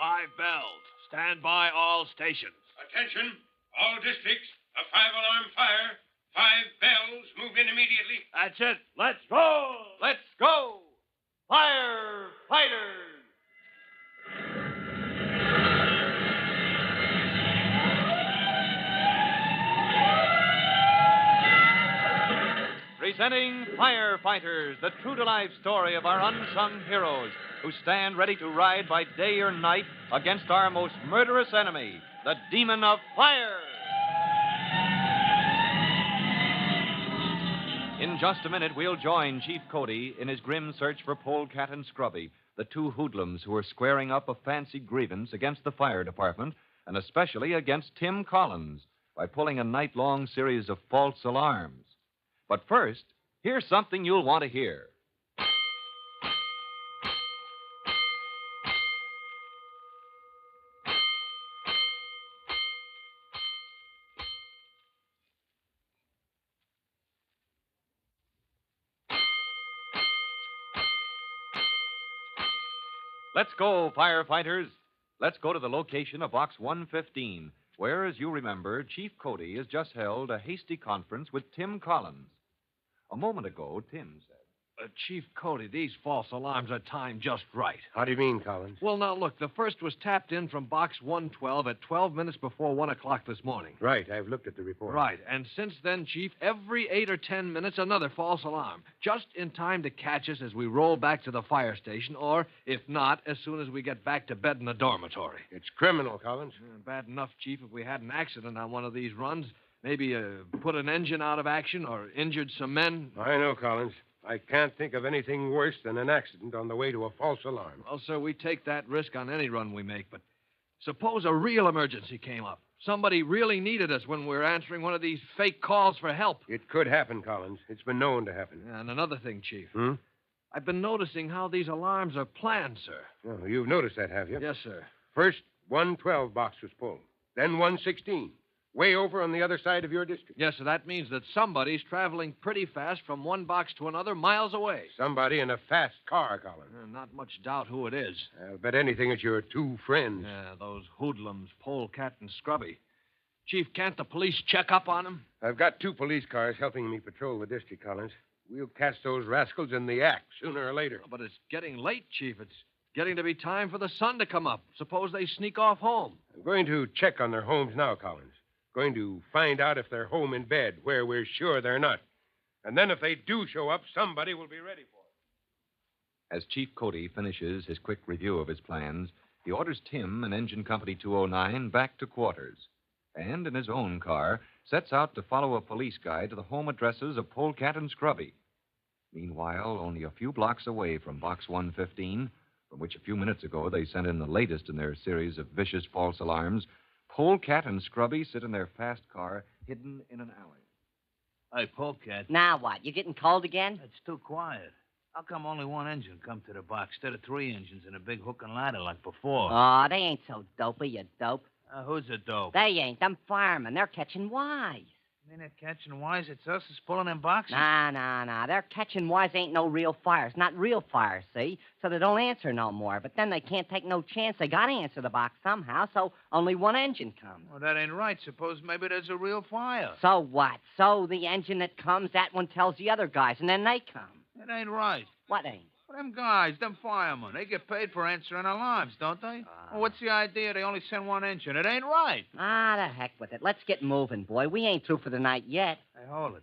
5 bells. Stand by all stations. Attention, all districts. A 5-alarm fire. 5 bells. Move in immediately. That's it. Let's roll. Let's go! Firefighters! Presenting Firefighters, the true-to-life story of our unsung heroes who stand ready to ride by day or night against our most murderous enemy, the demon of fire. In just a minute, we'll join Chief Cody in his grim search for Polecat and Scrubby, the two hoodlums who are squaring up a fancy grievance against the fire department, and especially against Tim Collins, by pulling a night-long series of false alarms. But first, here's something you'll want to hear. Let's go, firefighters. Let's go to the location of Box 115, where, as you remember, Chief Cody has just held a hasty conference with Tim Collins. A moment ago, Tim said, Chief Cody, these false alarms are timed just right. How do you mean, Collins? Well, now, look, the first was tapped in from Box 112 at 12 minutes before 1 o'clock this morning. Right, I've looked at the report. Right, and since then, Chief, every 8 or 10 minutes, another false alarm. Just in time to catch us as we roll back to the fire station, or, if not, as soon as we get back to bed in the dormitory. It's criminal, Collins. Bad enough, Chief, if we had an accident on one of these runs. Maybe put an engine out of action or injured some men. I know, Collins. I can't think of anything worse than an accident on the way to a false alarm. Well, sir, we take that risk on any run we make, but suppose a real emergency came up. Somebody really needed us when we're answering one of these fake calls for help. It could happen, Collins. It's been known to happen. And another thing, Chief. Hmm? I've been noticing how these alarms are planned, sir. Oh, you've noticed that, have you? Yes, sir. First, 112 box was pulled. Then 116. Way over on the other side of your district. Yes, sir. That means that somebody's traveling pretty fast from one box to another, miles away. Somebody in a fast car, Collins. Not much doubt who it is. I'll bet anything it's your two friends. Yeah, those hoodlums, Polecat and Scrubby. Chief, can't the police check up on them? I've got 2 police cars helping me patrol the district, Collins. We'll catch those rascals in the act sooner or later. But it's getting late, Chief. It's getting to be time for the sun to come up. Suppose they sneak off home. I'm going to check on their homes now, Collins. Going to find out if they're home in bed, where we're sure they're not. And then if they do show up, somebody will be ready for it. As Chief Cody finishes his quick review of his plans, he orders Tim and Engine Company 209 back to quarters, and in his own car, sets out to follow a police guide to the home addresses of Polecat and Scrubby. Meanwhile, only a few blocks away from Box 115, from which a few minutes ago they sent in the latest in their series of vicious false alarms, Polecat and Scrubby sit in their fast car, hidden in an alley. Hey, Polecat. Now what? You getting cold again? It's too quiet. How come only one engine come to the box instead of 3 engines and a big hook and ladder like before? Oh, they ain't so dopey, you dope. Who's a dope? They ain't. Them firemen. They're catching wise. I mean, they're catching wise. It's us that's pulling them boxes. Nah. They're catching wise ain't no real fires. Not real fires, see? So they don't answer no more. But then they can't take no chance. They got to answer the box somehow, so only one engine comes. Well, that ain't right. Suppose maybe there's a real fire. So what? So the engine that comes, that one tells the other guys, and then they come. It ain't right. What ain't? Well, them guys, them firemen, they get paid for answering alarms, don't they? Well, what's the idea? They only send one engine. It ain't right. The heck with it. Let's get moving, boy. We ain't through for the night yet. Hey, hold it.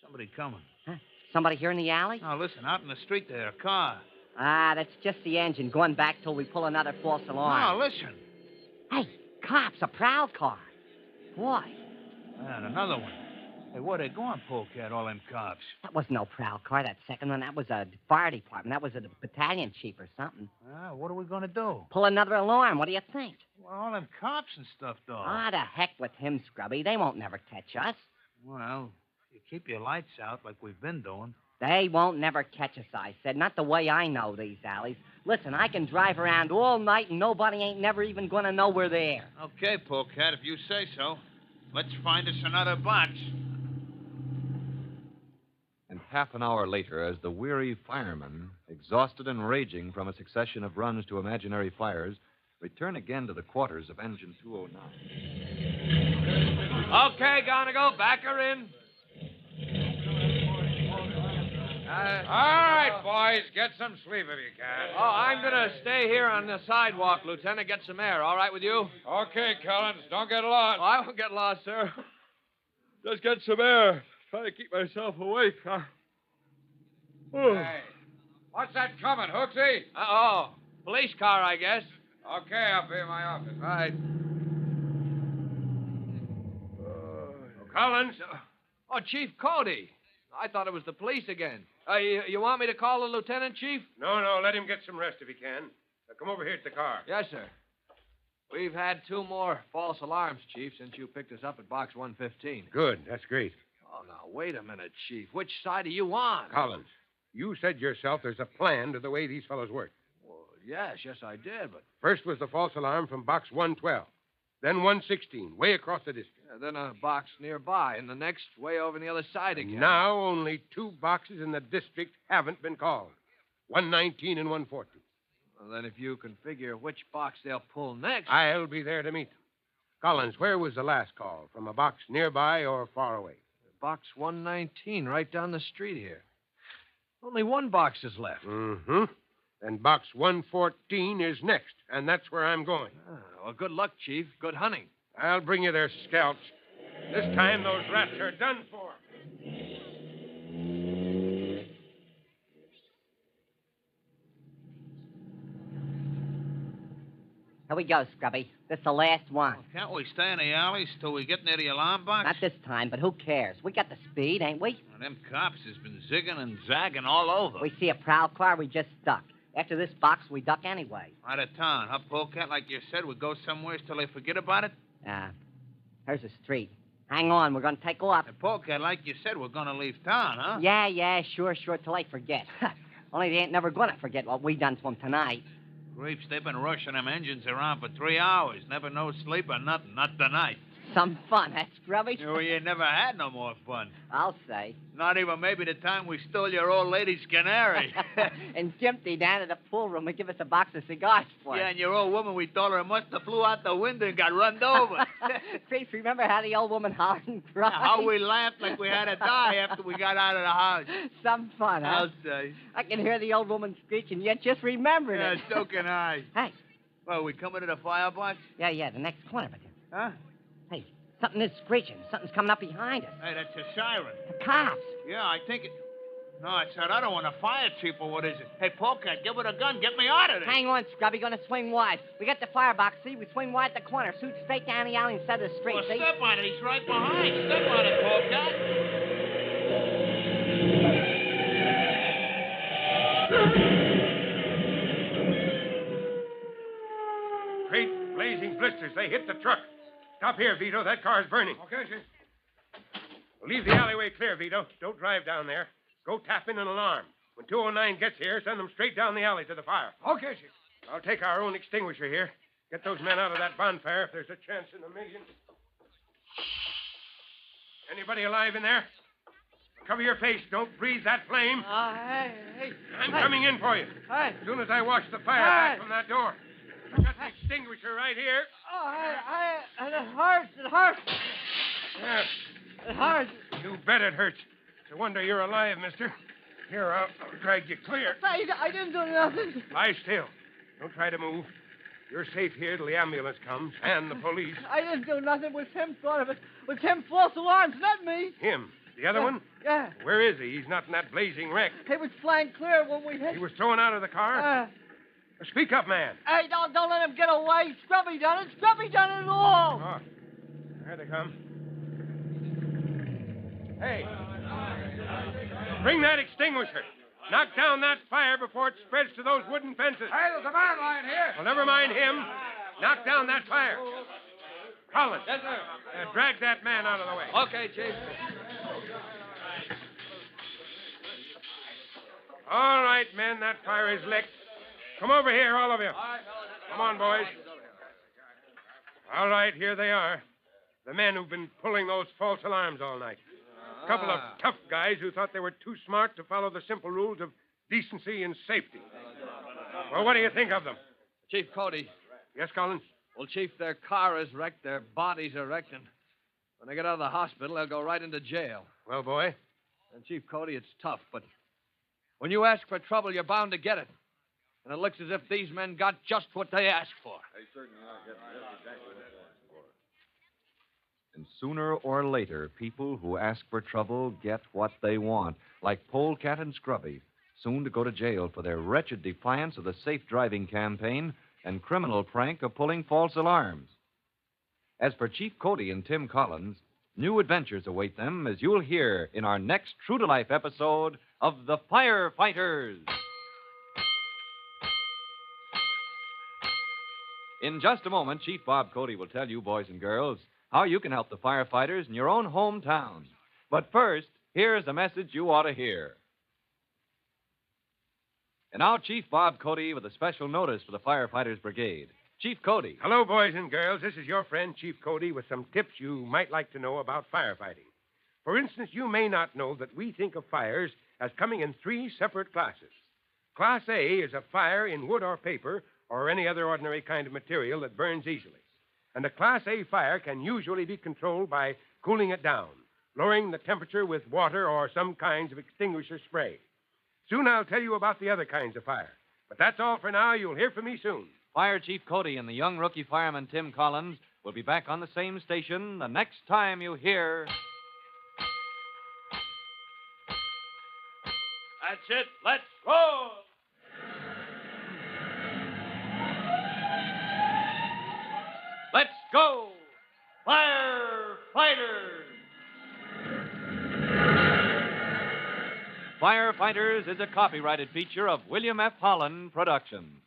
Somebody coming. Huh? Somebody here in the alley? Now, listen, out in the street there, a car. That's just the engine going back till we pull another false alarm. Now, listen. Hey, cops, a prowl car. Boy. And another one. Hey, where they going, Polecat, all them cops? That was no prowl car, that second one. That was a fire department. That was a battalion chief or something. What are we going to do? Pull another alarm. What do you think? Well, all them cops and stuff, though. The heck with him, Scrubby. They won't never catch us. Well, you keep your lights out like we've been doing. They won't never catch us, I said. Not the way I know these alleys. Listen, I can drive around all night and nobody ain't never even going to know we're there. Okay, Polecat, if you say so. Let's find us another box. And half an hour later, as the weary firemen, exhausted and raging from a succession of runs to imaginary fires, return again to the quarters of Engine 209. Okay, Gonigal, back her in. All right, boys, get some sleep if you can. Oh, I'm going to stay here on the sidewalk, Lieutenant, get some air. All right with you? Okay, Collins, don't get lost. Oh, I won't get lost, sir. Just get some air. Try to keep myself awake. Hey, what's that coming, Hooksy? Police car, I guess. Okay, I'll be in my office. Right. Collins. Oh, Chief Cody. I thought it was the police again. You want me to call the lieutenant, Chief? No, let him get some rest if he can. Now, come over here to the car. Yes, sir. We've had 2 more false alarms, Chief, since you picked us up at box 115. Good, that's great. Oh, now, wait a minute, Chief. Which side are you on? Collins, you said yourself there's a plan to the way these fellows work. Well, yes, I did, but... First was the false alarm from box 112. Then 116, way across the district. then a box nearby, and the next way over on the other side again. Now only 2 boxes in the district haven't been called. 119 and 114. Well, then if you can figure which box they'll pull next... I'll be there to meet them. Collins, where was the last call? From a box nearby or far away? Box 119, right down the street here. Only 1 box is left. Mm-hmm. Then box 114 is next, and that's where I'm going. Well, good luck, Chief. Good hunting. I'll bring you their scalps. This time those rats are done for. Here we go, Scrubby. This is the last one. Can't we stay in the alleys till we get near the alarm box? Not this time, but who cares? We got the speed, ain't we? Well, them cops has been zigging and zagging all over. We see a prowl car, we just duck. After this box, we duck anyway. Out of town, huh, Polecat? Like you said, we go somewhere till they forget about it? Here's the street. Hang on, we're going to take off. And Polecat, like you said, we're going to leave town, huh? Yeah, sure, till they forget. Only they ain't never going to forget what we done to them tonight. Creeps, they've been rushing them engines around for 3 hours. Never no sleep or nothing. Not tonight. Some fun, huh, Scrubby? We ain't never had no more fun. I'll say. Not even maybe the time we stole your old lady's canary. And Jimpy down at the pool room and give us a box of cigars for Yeah, it. and your old woman, we told her it must have flew out the window and got runned over. Chris, remember how the old woman hollered and cried? How we laughed like we had to die after we got out of the house. Some fun, huh? I'll say. I can hear the old woman screeching, yet just remembering Yeah, it. so can I. Hey. Well, we coming to the firebox? Yeah, the next corner, but... Huh? Hey, something is screeching. Something's coming up behind us. Hey, that's a siren. The cops. Yeah, I think it... No, it's that other one, a fire chief, or what is it? Hey, Polecat, give it a gun. Get me out of there. Hang on, Scrubby. Gonna swing wide. We got the firebox, see? We swing wide at the corner. Shoot straight down the alley instead of the street, Well, see? step on it. He's right behind. Step on it, Polecat. Great blazing blisters. They hit the truck. Stop here, Vito. That car's burning. Okay, Chief. Leave the alleyway clear, Vito. Don't drive down there. Go tap in an alarm. When 209 gets here, send them straight down the alley to the fire. Okay, Chief. I'll take our own extinguisher here. Get those men out of that bonfire if there's a chance in a million. Anybody alive in there? Cover your face. Don't breathe that flame. Hey. I'm coming in for you. Hey. As soon as I wash the fire back from that door. I got the extinguisher right here. It hurts. Yes. It hurts. You bet it hurts. It's a wonder you're alive, mister. Here, I'll drag you clear. I didn't do nothing. Lie still. Don't try to move. You're safe here till the ambulance comes and the police. I didn't do nothing. It was him thought of it. It was him false alarms, not me. Him. The other one? Yeah. Where is he? He's not in that blazing wreck. He was flying clear when we hit. He was thrown out of the car? Speak up, man. Hey, don't let him get away. Scrubby done it. Scrubby done it all. Oh, there they come. Hey. Bring that extinguisher. Knock down that fire before it spreads to those wooden fences. Hey, there's a man lying here. Well, never mind him. Knock down that fire. Collins. Yes, sir. Drag that man out of the way. Okay, Chief. All right, men, that fire is licked. Come over here, all of you. Come on, boys. All right, here they are. The men who've been pulling those false alarms all night. A couple of tough guys who thought they were too smart to follow the simple rules of decency and safety. Well, what do you think of them? Chief Cody, Yes, Collins? Well, Chief, their car is wrecked, their bodies are wrecked, and when they get out of the hospital, they'll go right into jail. Well, boy? And, Chief Cody, it's tough, but when you ask for trouble, you're bound to get it. And it looks as if these men got just what they asked for. And sooner or later, people who ask for trouble get what they want, like Polecat and Scrubby, soon to go to jail for their wretched defiance of the safe driving campaign and criminal prank of pulling false alarms. As for Chief Cody and Tim Collins, new adventures await them, as you'll hear in our next true-to-life episode of The Firefighters. In just a moment, Chief Bob Cody will tell you, boys and girls, how you can help the firefighters in your own hometown. But first, here's a message you ought to hear. And now, Chief Bob Cody with a special notice for the Firefighters Brigade. Chief Cody. Hello, boys and girls. This is your friend, Chief Cody, with some tips you might like to know about firefighting. For instance, you may not know that we think of fires as coming in 3 separate classes. Class A is a fire in wood or paper or any other ordinary kind of material that burns easily. And a Class A fire can usually be controlled by cooling it down, lowering the temperature with water or some kinds of extinguisher spray. Soon I'll tell you about the other kinds of fire. But that's all for now. You'll hear from me soon. Fire Chief Cody and the young rookie fireman Tim Collins will be back on the same station the next time you hear... That's it. Let's roll! Let's go! Firefighters! Firefighters is a copyrighted feature of William F. Holland Productions.